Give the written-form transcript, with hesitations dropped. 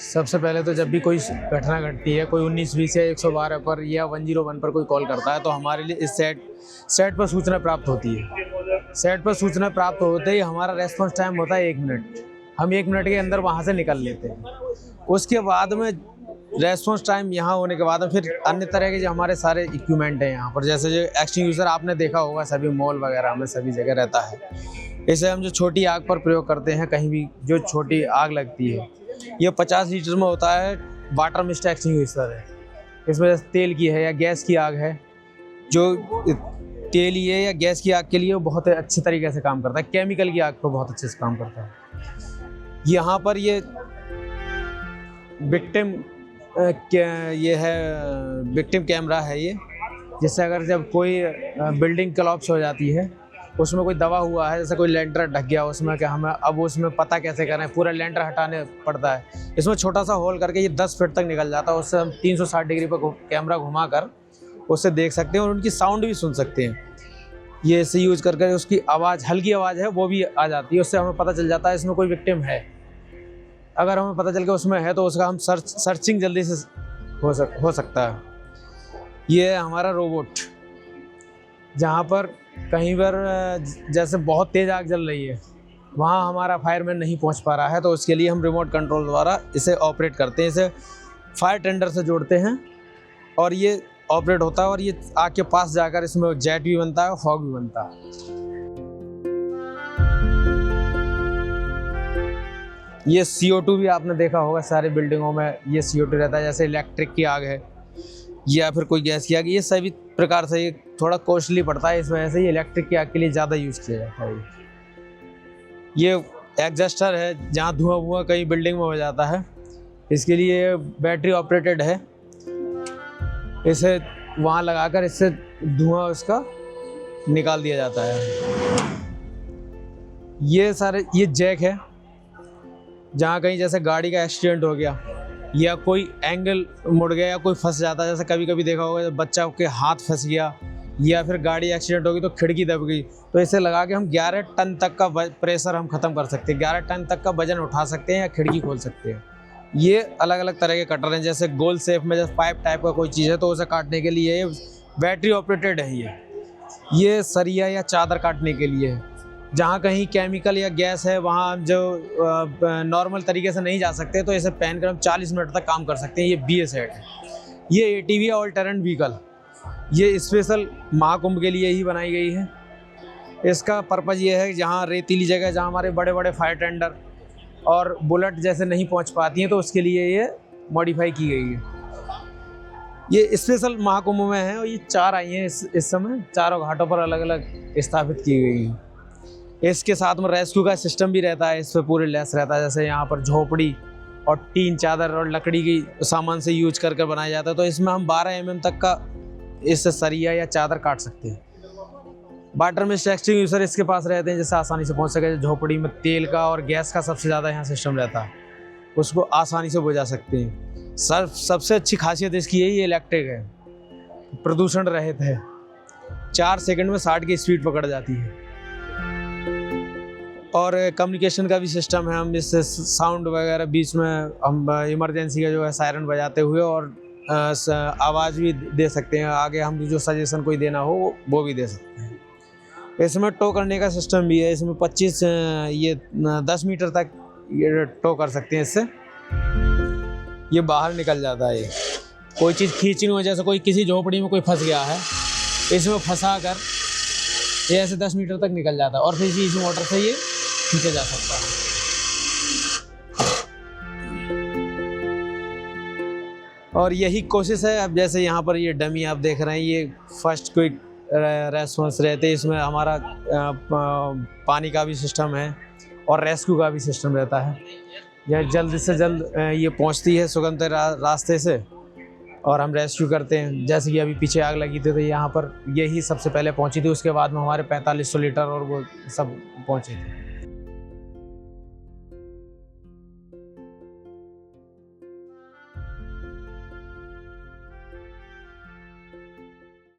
सबसे पहले तो जब भी कोई घटना घटती है, कोई 19-20 या 112 पर या 101 पर कोई कॉल करता है, तो हमारे लिए इस सेट पर सूचना प्राप्त होती है। सेट पर सूचना प्राप्त होते ही हमारा रेस्पॉन्स टाइम होता है 1 मिनट। हम 1 मिनट के अंदर वहाँ से निकल लेते हैं। उसके बाद में रेस्पॉन्स टाइम यहाँ होने के बाद फिर अन्य तरह के जो हमारे सारे इक्विपमेंट हैं यहाँ पर, जैसे जो एक्सटिंग्विशर आपने देखा होगा सभी मॉल वगैरह में सभी जगह रहता है। इसे हम जो छोटी आग पर प्रयोग करते हैं, कहीं भी जो छोटी आग लगती है, ये 50 लीटर में होता है। वाटर मिस्ट एक्सटिंग्विशर है। इसमें जैसे तेल की है या गैस की आग है, जो तेल ही है या गैस की आग के लिए वो बहुत अच्छे तरीके से काम करता है। केमिकल की आग पर बहुत अच्छे से काम करता है। यहाँ पर ये विक्टिम विक्टिम कैमरा है ये, जिससे अगर जब कोई बिल्डिंग कोलैप्स हो जाती है, उसमें कोई दबा हुआ है, जैसे कोई लेंटर ढक गया उसमें, क्या हमें अब उसमें पता कैसे करें, पूरा लेंटर हटाने पड़ता है। इसमें छोटा सा होल करके ये 10 फीट तक निकल जाता है। उससे हम 360 डिग्री पर कैमरा घुमाकर उससे देख सकते हैं और उनकी साउंड भी सुन सकते हैं। ये इसे यूज करके उसकी आवाज़, हल्की आवाज़ है वो भी आ जाती है। उससे हमें पता चल जाता है इसमें कोई विक्टिम है। अगर हमें पता चल के उसमें है तो उसका हम सर्चिंग जल्दी से हो सकता है। ये है हमारा रोबोट, जहाँ पर कहीं पर जैसे बहुत तेज़ आग जल रही है, वहाँ हमारा फायरमैन नहीं पहुँच पा रहा है, तो उसके लिए हम रिमोट कंट्रोल द्वारा इसे ऑपरेट करते हैं। इसे फायर टेंडर से जोड़ते हैं और ये ऑपरेट होता है और ये आग के पास जाकर इसमें जेट भी बनता है और फॉग भी बनता है। ये CO2 भी आपने देखा होगा सारी बिल्डिंगों में ये CO2 रहता है। जैसे इलेक्ट्रिक की आग है या फिर कोई गैस की आग, ये सभी प्रकार से ये थोड़ा कॉस्टली पड़ता है। इस वजह से ये इलेक्ट्रिक की आग के लिए ज़्यादा यूज़ किया जाता है। ये एग्जॉस्टर है, जहाँ धुआं कई बिल्डिंग में हो जाता है, इसके लिए बैटरी ऑपरेटेड है। इसे वहाँ लगाकर इससे धुआं उसका निकाल दिया जाता है। ये जैक है, जहाँ कहीं जैसे गाड़ी का एक्सीडेंट हो गया या कोई एंगल मुड़ गया या कोई फंस जाता है, जैसे कभी कभी देखा होगा बच्चा के हाथ फंस गया या फिर गाड़ी एक्सीडेंट हो गई तो खिड़की दब गई, तो इसे लगा के हम 11 टन तक का प्रेशर हम ख़त्म कर सकते हैं। 11 टन तक का वजन उठा सकते हैं या खिड़की खोल सकते हैं। ये अलग अलग तरह के कटर हैं। जैसे गोल शेप में जैसे पाइप टाइप का कोई चीज़ है तो उसे काटने के लिए बैटरी ऑपरेटेड है। ये सरिया या चादर काटने के लिए है। जहाँ कहीं केमिकल या गैस है, वहाँ जो नॉर्मल तरीके से नहीं जा सकते, तो इसे पहनकर हम 40 मिनट तक काम कर सकते हैं। ये BA सेट है। ये ATV ऑल टेरेन व्हीकल, ये स्पेशल महाकुंभ के लिए ही बनाई गई है। इसका पर्पज़ ये है, जहाँ रेतीली जगह, जहाँ हमारे बड़े बड़े फायर टेंडर और बुलेट जैसे नहीं पहुँच पाती हैं, तो उसके लिए ये मॉडिफाई की गई है। ये स्पेशल महाकुंभ में है और ये 4 आई हैं इस समय, चारों घाटों पर अलग अलग स्थापित की गई हैं। इसके साथ में रेस्क्यू का सिस्टम भी रहता है, इस पर पूरे लेस रहता है। जैसे यहाँ पर झोपड़ी और टीन, चादर और लकड़ी की सामान से यूज करके बनाया जाता है, तो इसमें हम 12 mm तक का इससे सरिया या चादर काट सकते हैं। वाटर मिस्ट एक्सटिंग्विशर इसके पास रहते हैं, जिससे आसानी से पहुँच सके। झोपड़ी में तेल का और गैस का सबसे ज़्यादा यहाँ सिस्टम रहता है, उसको आसानी से बुझा सकते हैं। सबसे अच्छी खासियत इसकी यही इलेक्ट्रिक है, प्रदूषण रहित है। 4 सेकंड में 60 की स्पीड पकड़ जाती है। और कम्युनिकेशन का भी सिस्टम है। हम इससे साउंड वगैरह बीच में हम इमरजेंसी का जो है सायरन बजाते हुए और आवाज़ भी दे सकते हैं। आगे हम जो सजेशन कोई देना हो वो भी दे सकते हैं। इसमें टो करने का सिस्टम भी है। इसमें 10 मीटर तक ये टो कर सकते हैं। इससे ये बाहर निकल जाता है। कोई चीज़ खींचनी हो, जैसे कोई किसी झोपड़ी में कोई फंस गया है, इसमें फंसा कर ये ऐसे 10 मीटर तक निकल जाता है और फिर इसी मोटर से ये खींचा जा सकता है। और यही कोशिश है। अब जैसे यहाँ पर ये डमी आप देख रहे हैं, ये फर्स्ट क्विक रेस्पॉन्स रहते हैं। इसमें हमारा पानी का भी सिस्टम है और रेस्क्यू का भी सिस्टम रहता है। यह जल्द से जल्द ये पहुँचती है सुगम रास्ते से और हम रेस्क्यू करते हैं। जैसे कि अभी पीछे आग लगी थी तो यहाँ पर यही सबसे पहले पहुँची थी, उसके बाद में हमारे 4500 लीटर और वो सब पहुँचे थे।